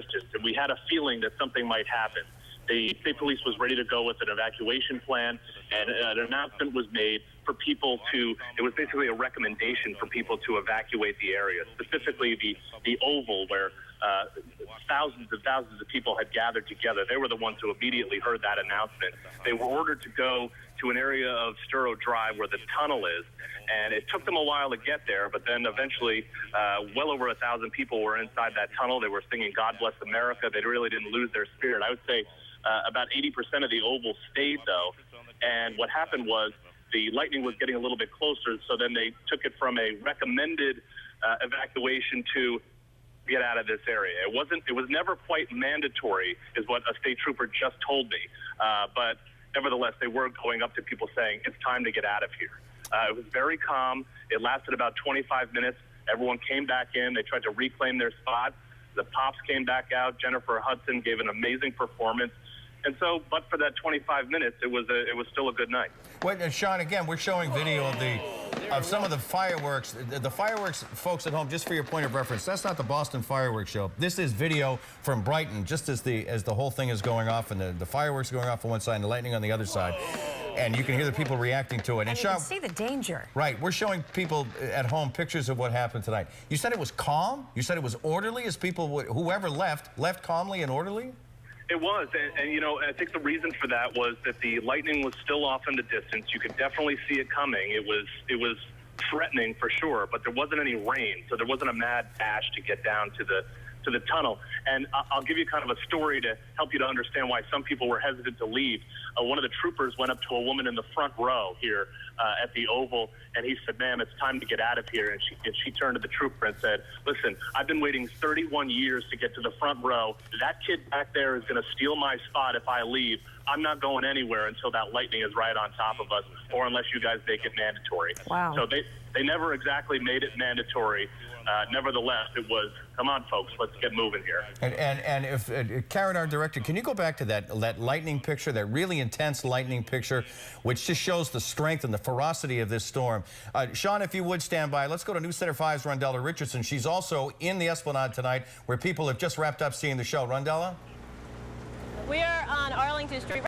distance, and we had a feeling that something might happen. The state police was ready to go with an evacuation plan, and an announcement was made for people to, it was basically a recommendation for people to evacuate the area, specifically the Oval, where thousands and thousands of people had gathered together. They were the ones who immediately heard that announcement. They were ordered to go to an area of Sturo Drive where the tunnel is, and it took them a while to get there, but then eventually well over 1,000 people were inside that tunnel. They were singing God Bless America. They really didn't lose their spirit. I would say about 80% of the Oval stayed, though, and what happened was the lightning was getting a little bit closer, so then they took it from a recommended evacuation to get out of this area. It was never quite mandatory, is what a state trooper just told me, but nevertheless, they were going up to people saying, it's time to get out of here. It was very calm. It lasted about 25 minutes. Everyone came back in. They tried to reclaim their spot. The Pops came back out. Jennifer Hudson gave an amazing performance. And so, but for that 25 minutes, it was still a good night. Wait, Sean, again, we're showing video of some of the fireworks. The fireworks, folks at home, just for your point of reference, that's not the Boston fireworks show. This is video from Brighton, just as the whole thing is going off, and the fireworks going off on one side and the lightning on the other side. And you can hear the people reacting to it. And Sean, you can see the danger. Right. We're showing people at home pictures of what happened tonight. You said it was calm? You said it was orderly as people, whoever left calmly and orderly? It was, and you know, I think the reason for that was that the lightning was still off in the distance. You could definitely see it coming. It was threatening for sure, but there wasn't any rain, so there wasn't a mad dash to get down to the tunnel. And I'll give you kind of a story to help you to understand why some people were hesitant to leave. One of the troopers went up to a woman in the front row here at the Oval, and he said, ma'am, it's time to get out of here. And she turned to the trooper and said, listen, I've been waiting 31 years to get to the front row. That kid back there is going to steal my spot if I leave. I'm not going anywhere until that lightning is right on top of us, or unless you guys make it mandatory. Wow. So they never exactly made it mandatory. Nevertheless, it was, come on, folks, let's get moving here. And if Karen, our director, can you go back to that lightning picture, that really intense lightning picture, which just shows the strength and the ferocity of this storm? Sean, if you would stand by, let's go to News Center 5's Rondella Richardson. She's also in the Esplanade tonight, where people have just wrapped up seeing the show. Rondella? We are on Arlington Street.